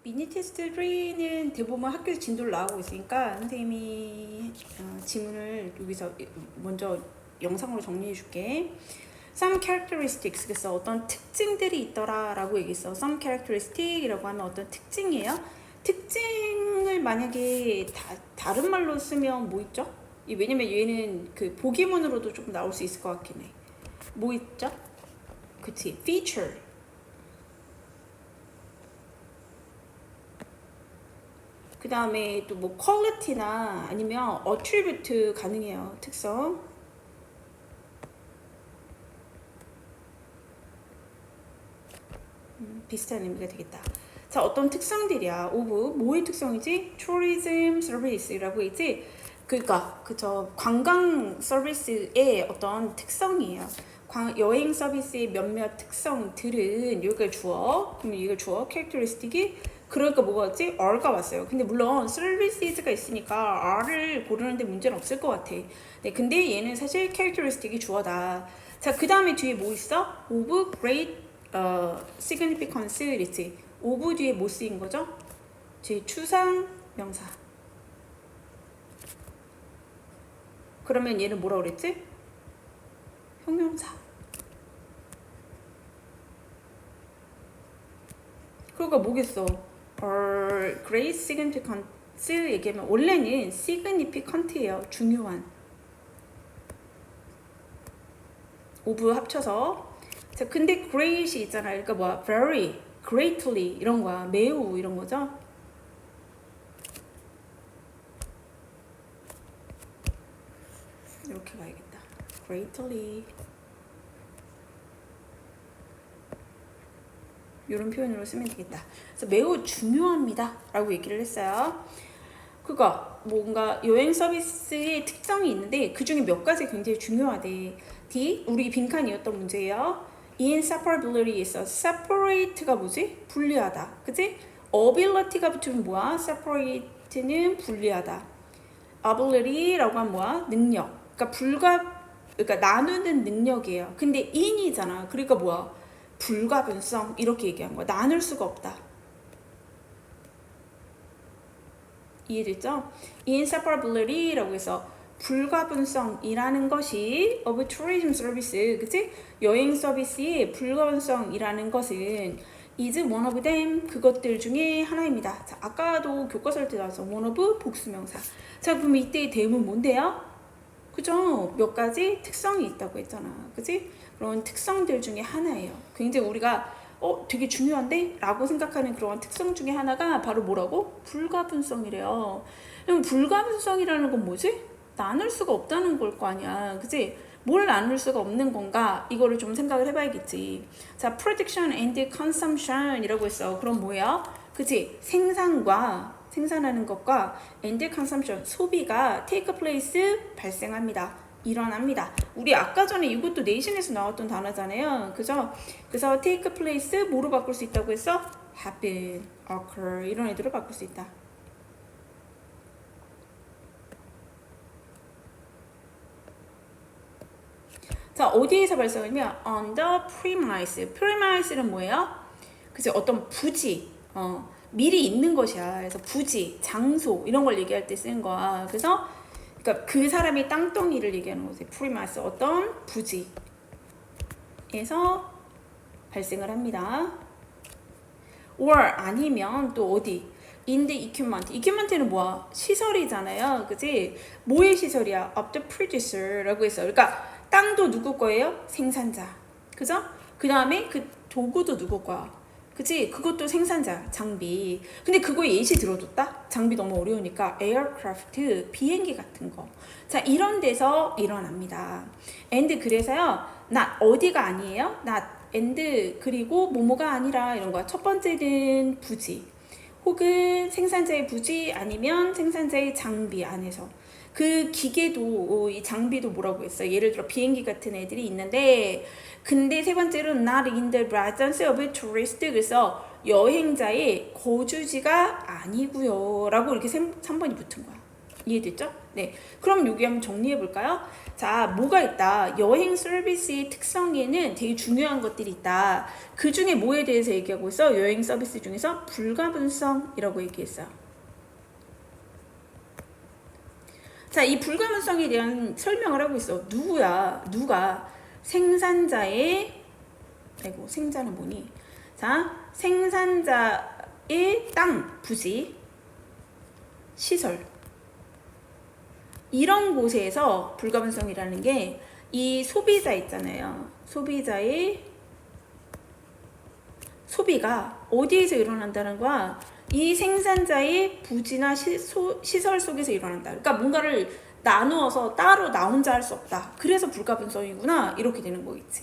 미니 테스트 3는 대부분 학교에서 진도를 나오고 있으니까 선생님이 지문을 여기서 먼저 영상으로 정리해 줄게. Some characteristics, 그래서 어떤 특징들이 있더라 라고 얘기했어. Some characteristic 이라고 하면 어떤 특징이에요. 특징을 만약에 다른 말로 쓰면 뭐 있죠? 왜냐면 얘는 그 보기문으로도 조금 나올 수 있을 것 같긴 해. 뭐 있죠? 그치, feature. 그 다음에 또 뭐 quality나 아니면 attribute 가능해요. 특성. 비슷한 의미가 되겠다. 자, 어떤 특성들이야. of 뭐의 특성이지? tourism service라고 했지. 그러니까 그저 관광 서비스의 어떤 특성이에요. 여행 서비스의 몇몇 특성들은 여기가 주어. 그럼 이걸 주어 characteristic이 그러니까 뭐가 왔지? R가 왔어요. 근데 물론 services가 있으니까 R을 고르는데 문제는 없을 것 같아. 네, 근데 얘는 사실 characteristic이 주어다. 자, 그 다음에 뒤에 뭐 있어? of great significance 이랬지. of 뒤에 뭐 쓰인 거죠? 뒤에 추상 명사. 그러면 얘는 뭐라 그랬지? 형용사. 그러니까 뭐겠어? great significance 얘기하면 원래는 significant예요. 중요한. of 합쳐서. 자, 근데 great이 있잖아요. 그러니까 뭐야? very, greatly 이런 거야. 매우 이런 거죠. 이렇게 가야겠다. greatly 이런 표현으로 쓰면 되겠다. 그래서 매우 중요합니다 라고 얘기를 했어요. 그거 뭔가 여행 서비스의 특성이 있는데 그 중에 몇 가지 굉장히 중요하대. D, 우리 빈칸이었던 문제예요. inseparability에서 separate가 뭐지? 분리하다. 그치? ability가 붙으면 뭐야? separate는 분리하다. ability라고 하면 뭐야? 능력. 그러니까 나누는 능력이에요. 근데 in이잖아. 그러니까 뭐야? 불가분성 이렇게 얘기한 거야. 나눌 수가 없다. 이해됐죠? inseparability라고 해서 불가분성이라는 것이 of tourism service, 그치? 여행 서비스의 불가분성이라는 것은 is one of them, 그것들 중에 하나입니다. 자, 아까도 교과서를 때 나와서 one of 복수명사. 자, 그럼 이때의 대문 뭔데요? 그죠? 몇 가지 특성이 있다고 했잖아. 그치? 그런 특성들 중에 하나예요. 굉장히 우리가 되게 중요한데? 라고 생각하는 그런 특성 중에 하나가 바로 뭐라고? 불가분성이래요. 그럼 불가분성이라는 건 뭐지? 나눌 수가 없다는 걸 거 아니야. 그치? 뭘 나눌 수가 없는 건가? 이거를 좀 생각을 해봐야겠지. 자, production and consumption 이라고 했어. 그럼 뭐야? 그치? 생산하는 것과 and consumption, 소비가 take place, 발생합니다. 일어납니다. 우리 아까 전에 이것도 네이션에서 나왔던 단어잖아요. 그죠? 그래서 take place 뭐로 바꿀 수 있다고 했어? happen, occur 이런 애들로 바꿀 수 있다. 자, 어디에서 발생하냐면 on the premise. premise는 뭐예요? 그치? 어떤 부지, 미리 있는 것이야. 그래서 부지, 장소 이런 걸 얘기할 때 쓰는 거야. 그래서 그러니까 그 사람의 땅덩이를 얘기하는 거지. 프리마스 어떤 부지에서 발생을 합니다. or 아니면 또 어디? in the equipment. equipment는 뭐야? 시설이잖아요. 그치? 뭐의 시설이야? of the producer라고 했어. 그러니까 땅도 누구 거예요? 생산자. 그죠? 그 다음에 그 도구도 누구 거야? 그치? 그것도 생산자, 장비. 근데 그거 예시 들어줬다? 장비 너무 어려우니까 에어크래프트, 비행기 같은 거. 자, 이런 데서 일어납니다. and 그래서요. not 어디가 아니에요? not and 그리고 뭐뭐가 아니라 이런 거야. 첫 번째는 부지. 혹은 생산자의 부지 아니면 생산자의 장비 안에서. 그 기계도 이 장비도 뭐라고 했어? 예를 들어 비행기 같은 애들이 있는데 근데 세 번째로는 not in the residence of a tourist. 그래서 여행자의 거주지가 아니고요 라고 이렇게 3번이 붙은 거야. 이해됐죠? 네. 그럼 여기 한번 정리해 볼까요? 자, 뭐가 있다? 여행 서비스의 특성에는 되게 중요한 것들이 있다. 그 중에 뭐에 대해서 얘기하고 있어? 여행 서비스 중에서 불가분성이라고 얘기했어요. 자, 이 불가분성에 대한 설명을 하고 있어. 누가 생산자의 생자는 뭐니? 자, 생산자의 땅, 부지, 시설 이런 곳에서 불가분성이라는 게 이 소비자 있잖아요. 소비자의 소비가 어디에서 일어난다는 거야? 이 생산자의 부지나 시설 속에서 일어난다. 그러니까 뭔가를 나누어서 따로 나 혼자 할 수 없다. 그래서 불가분성이구나. 이렇게 되는 거겠지.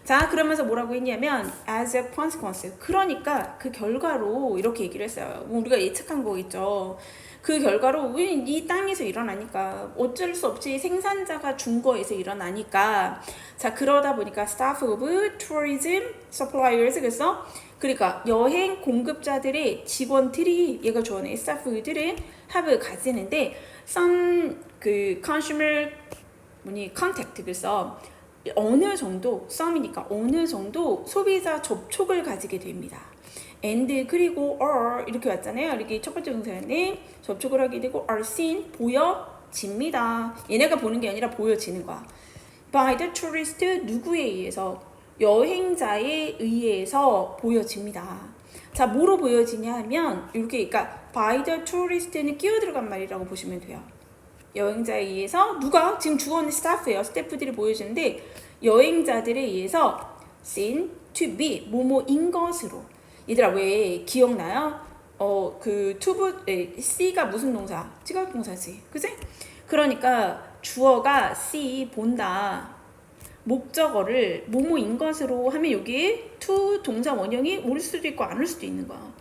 자, 그러면서 뭐라고 했냐면 as a consequence. 그러니까 그 결과로 이렇게 얘기를 했어요. 우리가 예측한 거겠죠. 그 결과로 이 땅에서 일어나니까 어쩔 수 없이 생산자가 준 거에서 일어나니까 자, 그러다 보니까 staff of tourism suppliers 그래서 그러니까 여행 공급자들의 직원들이 얘가 좋아하는 staff들은 have 가지는데 some 그 consumer contact 그래서 어느 정도 some이니까 어느 정도 소비자 접촉을 가지게 됩니다. and 그리고 or 이렇게 왔잖아요. 이렇게 첫 번째 동사였네. 접촉을 하게 되고 are seen 보여집니다. 얘네가 보는 게 아니라 보여지는 거야. by the tourist 누구에 의해서 여행자에 의해서 보여집니다. 자, 뭐로 보여지냐 하면 이렇게 그러니까 by the tourist는 끼어 들어간 말이라고 보시면 돼요. 여행자에 의해서 누가 지금 주어는 스타프예요. 스태프들이 보여주는데 여행자들에 의해서 seen to be 뭐뭐인 것으로. 얘들아 왜 기억나요? 그 C가 무슨 동사? 지각 동사지. 그치? 그러니까 주어가 see 본다. 목적어를 뭐뭐인 것으로 하면 여기 to 동사 원형이 올 수도 있고 안 올 수도 있는 거야.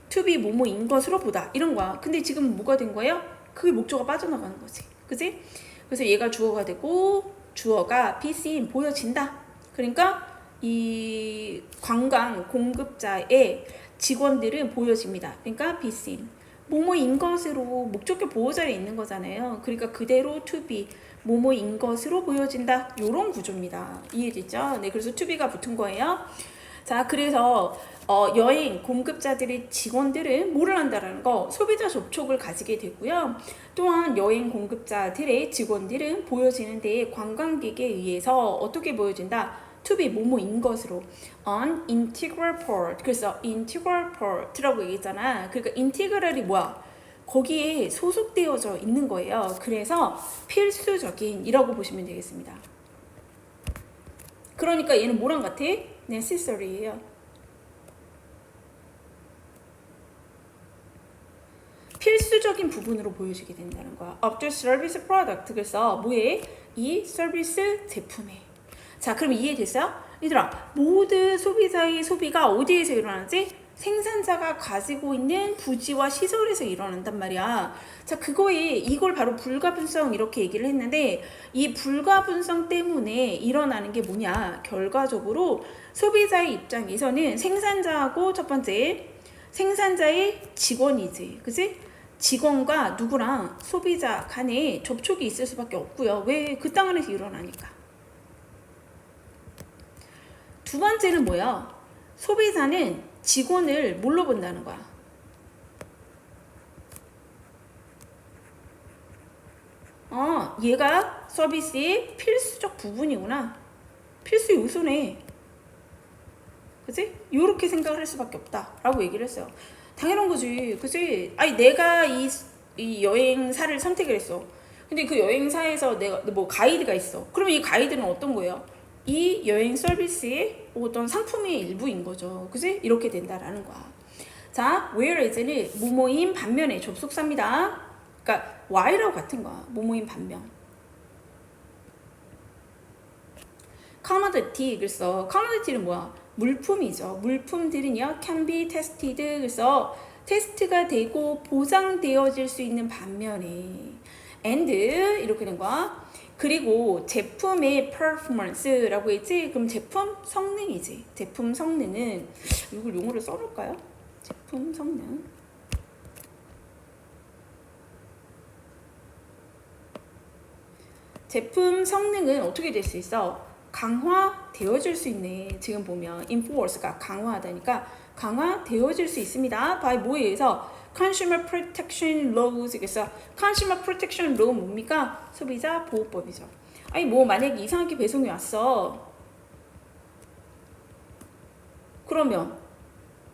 to be 뭐뭐인 것으로 보다 이런 거야. 근데 지금 뭐가 된 거예요? 그게 목적어가 빠져나가는 거지. 그치? 그래서 얘가 주어가 되고 주어가 be seen 보여진다. 그러니까 이 관광 공급자의 직원들은 보여집니다. 그러니까 be seen. 뭐뭐인 것으로 목적격 보호자에 있는 거잖아요. 그러니까 그대로 to be 뭐뭐인 것으로 보여진다. 요런 구조입니다. 이해됐죠? 네, 그래서 to be가 붙은 거예요. 자, 그래서 여행 공급자들의 직원들은 뭐를 한다라는 거 소비자 접촉을 가지게 되고요. 또한 여행 공급자들의 직원들은 보여지는 데에 관광객에 의해서 어떻게 보여진다? to be 뭐뭐인 것으로 an integral part. 그래서 integral part라고 얘기했잖아. 그러니까 integral이 뭐야? 거기에 소속되어져 있는 거예요. 그래서 필수적인이라고 보시면 되겠습니다. 그러니까 얘는 뭐랑 같아? necessary예요. 필수적인 부분으로 보여지게 된다는 거야. of the service product. 그래서 뭐에? 이 서비스 제품에. 자, 그럼 이해됐어요? 얘들아, 모든 소비자의 소비가 어디에서 일어나지? 생산자가 가지고 있는 부지와 시설에서 일어난단 말이야. 자, 이걸 바로 불가분성 이렇게 얘기를 했는데 이 불가분성 때문에 일어나는 게 뭐냐? 결과적으로 소비자의 입장에서는 생산자하고 첫 번째 생산자의 직원이지. 그치? 직원과 누구랑 소비자 간에 접촉이 있을 수밖에 없고요. 왜? 그 땅 안에서 일어나니까. 두 번째는 뭐야? 소비자는 직원을 뭘로 본다는 거야? 얘가 서비스의 필수적 부분이구나. 필수 요소네. 그치? 요렇게 생각을 할 수밖에 없다라고 얘기를 했어요. 당연한 거지. 그치? 아니, 내가 이 여행사를 선택을 했어. 근데 그 여행사에서 내가 뭐 가이드가 있어. 그러면 이 가이드는 어떤 거예요? 이 여행 서비스의 어떤 상품의 일부인 거죠. 그치? 이렇게 된다라는 거야. 자, whereas는 뭐뭐인 반면에 접속사입니다. 그러니까 while하고 같은 거야. 뭐뭐인 반면. commodity. 그래서 commodity는 뭐야? 물품이죠. 물품들은요 can be tested. 그래서 테스트가 되고 보상되어질 수 있는 반면에 and 이렇게 된 거야. 그리고 제품의 performance라고 했지? 그럼 제품 성능이지. 제품 성능은 이걸 용어를 써놓을까요? 제품 성능. 제품 성능은 어떻게 될 수 있어? 강화되어질 수 있네. 지금 보면 enforce가 강화하다니까 강화되어질 수 있습니다. by 뭐에 의해서? Consumer Protection Laws. 그래서 Consumer Protection Law 뭡니까? 소비자 보호법이죠. 아니 뭐 만약에 이상하게 배송이 왔어. 그러면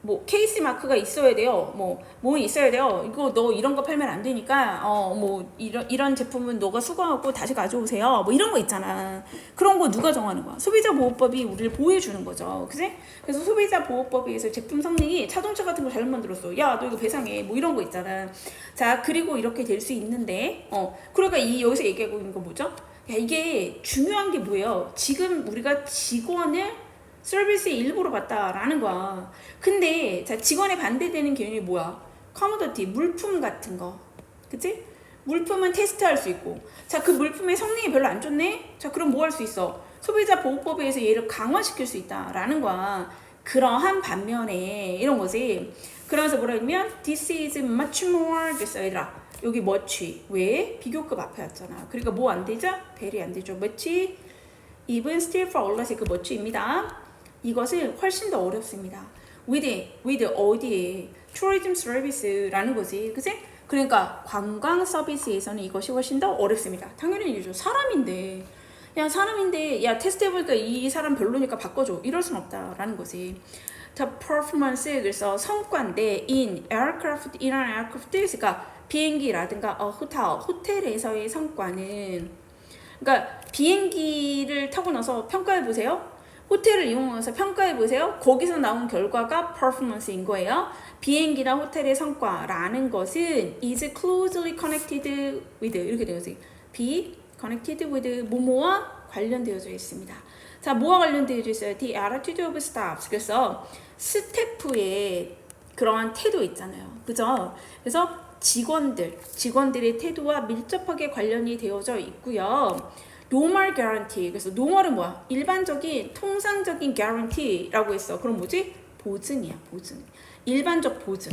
뭐 케이스 마크가 있어야 돼요. 뭐 있어야 돼요. 이거 너 이런 거 팔면 안 되니까 뭐 이런 제품은 너가 수거하고 다시 가져오세요. 뭐 이런 거 있잖아. 그런 거 누가 정하는 거야? 소비자 보호법이 우리를 보호해 주는 거죠. 그지? 그래서 소비자 보호법에 의해서 제품 성능이 자동차 같은 거 잘못 만들었어. 야, 너 이거 배상해. 뭐 이런 거 있잖아. 자, 그리고 이렇게 될 수 있는데 그러니까 여기서 얘기하고 있는 거 뭐죠? 야, 이게 중요한 게 뭐예요? 지금 우리가 직원을 서비스의 일부로 봤다라는 거야. 근데 자, 직원에 반대되는 개념이 뭐야? 커머더티, 물품 같은 거. 그치? 물품은 테스트할 수 있고. 자, 그 물품의 성능이 별로 안 좋네? 자, 그럼 뭐 할 수 있어? 소비자 보호법에 의해서 얘를 강화시킬 수 있다라는 거야. 그러한 반면에 이런 거지. 그러면서 뭐라 하냐면 This is much more. 그래서 얘들아 여기 much. 왜? 비교급 앞에 왔잖아. 그러니까 뭐 안 되죠? very 안 되죠. much. even still for all. 그 much입니다. 이것을 훨씬 더 어렵습니다. with 어디에? tourism service라는 거지. 그치? 그러니까 관광 서비스에서는 이것이 훨씬 더 어렵습니다. 당연히 이죠. 사람인데 야 테스트 해보니까 이 사람 별로니까 바꿔줘. 이럴 순 없다라는 거지. 자, performance. 그래서 성과인데 in aircraft, 이런 aircraft, 그러니까 비행기라든가 호텔에서의 성과는, 그러니까 비행기를 타고 나서 평가해 보세요. 호텔을 이용해서 평가해보세요. 거기서 나온 결과가 performance인 거예요. 비행기나 호텔의 성과라는 것은 is closely connected with 이렇게 되어서 be connected with 뭐뭐와 관련되어져 있습니다. 자, 뭐와 관련되어져 있어요? The attitude of staff. 그래서 스태프의 그러한 태도 있잖아요. 그죠? 그래서 직원들의 태도와 밀접하게 관련이 되어져 있고요. normal guarantee. 그래서 normal은 뭐야? 일반적인 통상적인 guarantee라고 했어. 그럼 뭐지? 보증이야, 보증. 일반적 보증.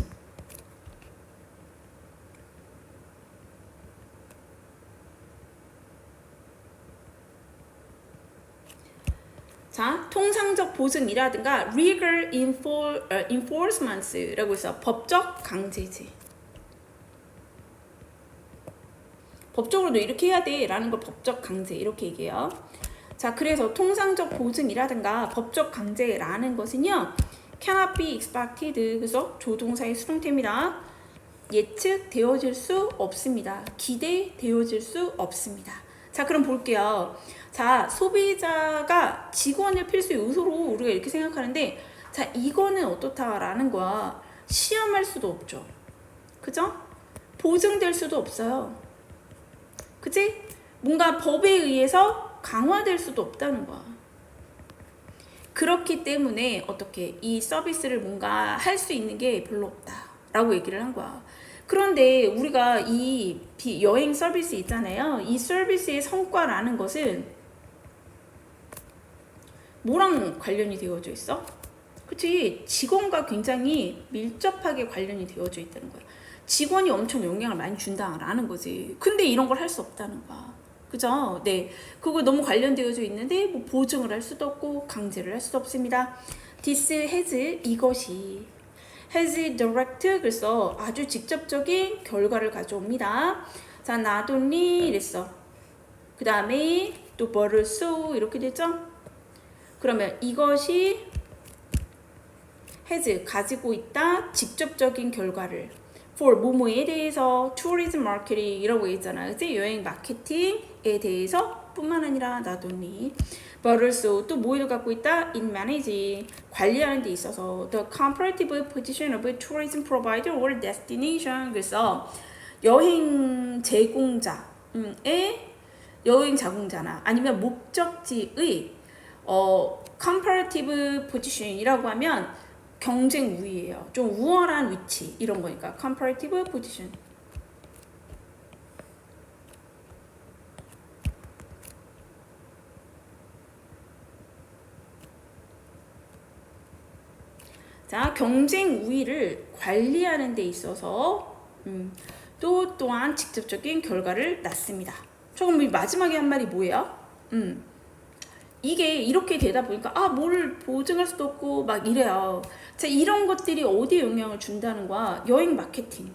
자, 통상적 보증이라든가 legal enforcements라고 해서 법적 강제지. 법적으로 너 이렇게 해야 돼 라는 걸 법적 강제 이렇게 얘기해요. 자, 그래서 통상적 보증이라든가 법적 강제라는 것은요 cannot be expected. 그래서 조동사의 수동태입니다. 예측되어질 수 없습니다. 기대되어질 수 없습니다. 자, 그럼 볼게요. 자, 소비자가 직원을 필수의 요소로 우리가 이렇게 생각하는데, 자, 이거는 어떻다라는 거야. 시험할 수도 없죠. 그죠? 보증될 수도 없어요. 그치? 뭔가 법에 의해서 강화될 수도 없다는 거야. 그렇기 때문에 어떻게 이 서비스를 뭔가 할 수 있는 게 별로 없다라고 얘기를 한 거야. 그런데 우리가 이 여행 서비스 있잖아요. 이 서비스의 성과라는 것은 뭐랑 관련이 되어져 있어? 그치? 직원과 굉장히 밀접하게 관련이 되어져 있다는 거야. 직원이 엄청 영향을 많이 준다라는 거지. 근데 이런 걸 할 수 없다는 거야. 그죠? 네. 그거 너무 관련되어져 있는데 뭐 보증을 할 수도 없고 강제를 할 수도 없습니다. This has, 이것이 has direct. 그래서 아주 직접적인 결과를 가져옵니다. 자, not only 이랬어. 그 다음에 또 but also 이렇게 됐죠? 그러면 이것이 has 가지고 있다 직접적인 결과를 for 뭐뭐에 대해서 tourism marketing이라고 했잖아. 그치? 여행 마케팅에 대해서 뿐만 아니라 not only but also 또 뭐를 갖고 있다? in managing 관리하는 데 있어서 the comparative position of a tourism provider or destination. 그래서 여행 제공자나 아니면 목적지의 comparative position이라고 하면 경쟁 우위예요. 좀 우월한 위치 이런 거니까 comparative position. 자, 경쟁 우위를 관리하는 데 있어서 또한 직접적인 결과를 낳습니다. 조금 마지막에 한 말이 뭐예요? 이게 이렇게 되다 보니까 뭘 보증할 수도 없고 막 이래요. 자, 이런 것들이 어디에 영향을 준다는 거야? 여행 마케팅.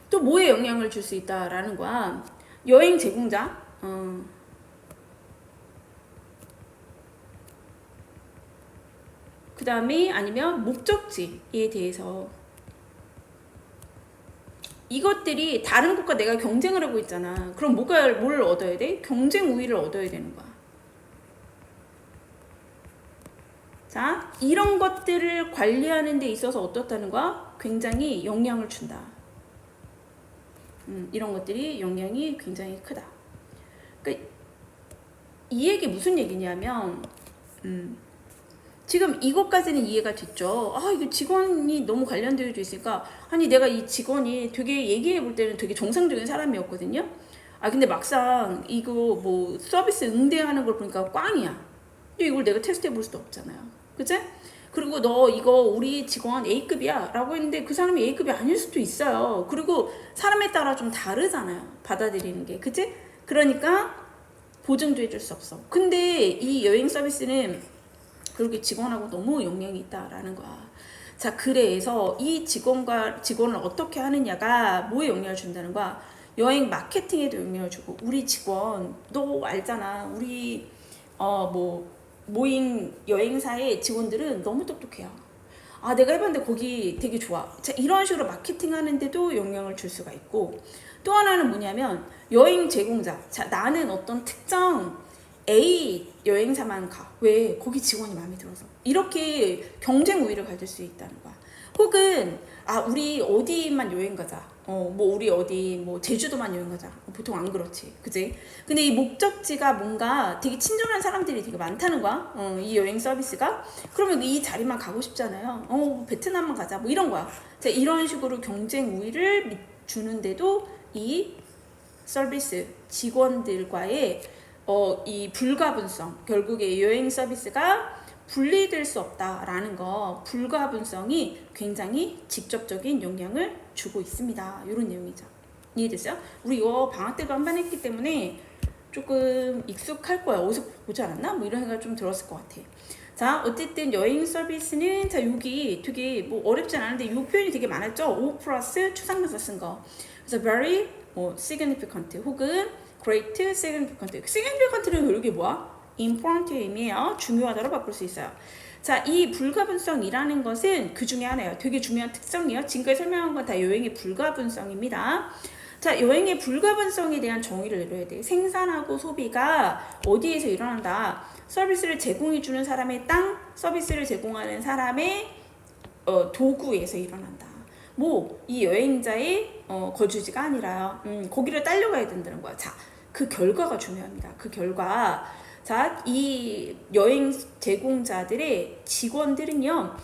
또 뭐에 영향을 줄 수 있다라는 거야? 여행 제공자. 그 다음에 아니면 목적지에 대해서 이것들이 다른 곳과 내가 경쟁을 하고 있잖아. 그럼 뭘 얻어야 돼? 경쟁 우위를 얻어야 되는 거야. 자, 이런 것들을 관리하는 데 있어서 어떻다는 거야? 굉장히 영향을 준다. 이런 것들이 영향이 굉장히 크다. 그러니까 이 얘기 무슨 얘기냐면 지금 이것까지는 이해가 됐죠. 이거 직원이 너무 관련되어 있으니까 아니 내가 이 직원이 되게 얘기해 볼 때는 되게 정상적인 사람이었거든요. 근데 막상 이거 뭐 서비스 응대하는 걸 보니까 꽝이야. 이걸 내가 테스트해 볼 수도 없잖아요. 그치? 그리고 너 이거 우리 직원 A급이야 라고 했는데 그 사람이 A급이 아닐 수도 있어요. 그리고 사람에 따라 좀 다르잖아요. 받아들이는 게. 그치? 그러니까 보증도 해줄 수 없어. 근데 이 여행 서비스는 그렇게 직원하고 너무 영향이 있다라는 거야. 자, 그래서 이 직원을 어떻게 하느냐가 뭐에 영향을 준다는 거야? 여행 마케팅에도 영향을 주고, 우리 직원, 너 알잖아. 우리, 모임 여행사의 직원들은 너무 똑똑해요. 내가 해봤는데 거기 되게 좋아. 자, 이런 식으로 마케팅 하는데도 영향을 줄 수가 있고, 또 하나는 뭐냐면, 여행 제공자. 자, 나는 어떤 특정 A 여행사만 가. 왜? 거기 직원이 마음에 들어서. 이렇게 경쟁 우위를 가질 수 있다는 거야. 혹은 우리 어디만 여행 가자. 우리 어디 제주도만 여행 가자. 보통 안 그렇지. 그지? 근데 이 목적지가 뭔가 되게 친절한 사람들이 되게 많다는 거야. 이 여행 서비스가. 그러면 이 자리만 가고 싶잖아요. 베트남만 가자. 이런 거야. 자, 이런 식으로 경쟁 우위를 주는데도 이 서비스 직원들과의 이 불가분성, 결국에 여행 서비스가 분리될 수 없다라는 거, 불가분성이 굉장히 직접적인 영향을 주고 있습니다. 이런 내용이죠. 이해됐어요? 우리 이거 방학 때도 한 번 했기 때문에 조금 익숙할 거야. 어디서 보지 않았나? 이런 생각이 좀 들었을 것 같아. 자, 어쨌든 여행 서비스는 자, 여기 되게 어렵진 않은데 이 표현이 되게 많았죠? O 플러스 추상명사 쓴 거. 그래서 very significant 혹은 great, significant. significant는 여기 뭐야? important의 의미예요. 중요하다로 바꿀 수 있어요. 자, 이 불가분성이라는 것은 그 중에 하나예요. 되게 중요한 특성이에요. 지금까지 설명한 건 다 여행의 불가분성입니다. 자, 여행의 불가분성에 대한 정의를 내려야 돼. 생산하고 소비가 어디에서 일어난다? 서비스를 제공해주는 사람의 땅, 서비스를 제공하는 사람의 도구에서 일어난다. 이 여행자의 거주지가 아니라요. 거기를 딸려가야 된다는 거야. 자, 그 결과가 중요합니다. 그 결과. 자, 이 여행 제공자들의 직원들은요,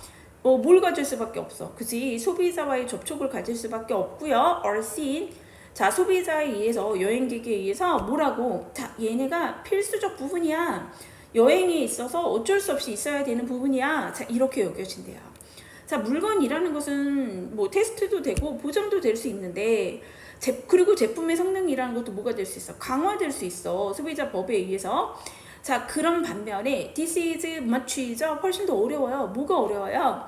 뭘 가질 수밖에 없어. 그치? 소비자와의 접촉을 가질 수밖에 없고요. are seen. 자, 소비자에 의해서, 여행객에 의해서 뭐라고? 자, 얘네가 필수적 부분이야. 여행에 있어서 어쩔 수 없이 있어야 되는 부분이야. 자, 이렇게 여겨진대요. 자, 물건이라는 것은 테스트도 되고 보정도 될 수 있는데, 그리고 제품의 성능이라는 것도 뭐가 될 수 있어? 강화될 수 있어. 소비자 법에 의해서. 자, 그런 반면에 this is much이죠. 훨씬 더 어려워요. 뭐가 어려워요?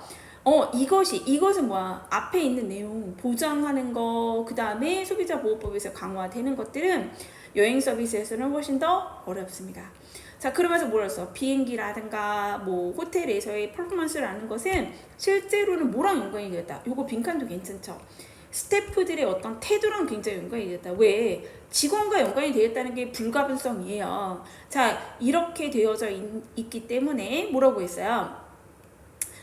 이것은 뭐야? 앞에 있는 내용, 보장하는 거, 그 다음에 소비자 보호법에서 강화되는 것들은 여행 서비스에서는 훨씬 더 어렵습니다. 자, 그러면서 뭐랬어? 비행기라든가 호텔에서의 퍼포먼스라는 것은 실제로는 뭐랑 연관이 되었다? 요거 빈칸도 괜찮죠? 스태프들의 어떤 태도랑 굉장히 연관이 되었다. 왜? 직원과 연관이 되었다는 게 불가분성이에요. 자, 이렇게 되어져 있기 때문에 뭐라고 했어요?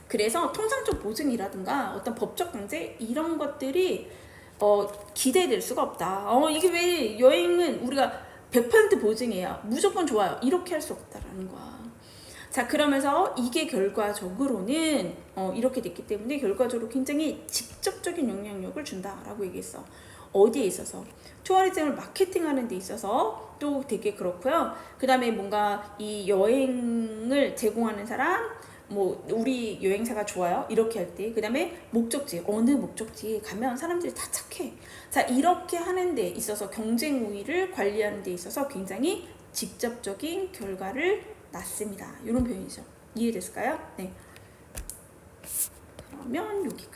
그래서 통상적 보증이라든가 어떤 법적 강제 이런 것들이 기대될 수가 없다. 이게 왜 여행은 우리가 100% 보증이에요. 무조건 좋아요. 이렇게 할 수 없다라는 거야. 자, 그러면서 이게 결과적으로는 이렇게 됐기 때문에 결과적으로 굉장히 직접적인 영향력을 준다라고 얘기했어. 어디에 있어서? 투어리즘을 마케팅하는 데 있어서 또 되게 그렇고요. 그 다음에 뭔가 이 여행을 제공하는 사람, 뭐 우리 여행사가 좋아요 이렇게 할 때, 그 다음에 목적지, 어느 목적지에 가면 사람들이 다 착해. 자, 이렇게 하는 데 있어서 경쟁 우위를 관리하는 데 있어서 굉장히 직접적인 결과를 낳습니다. 이런 표현이죠. 이해됐을까요? 네. 그러면 여기까지.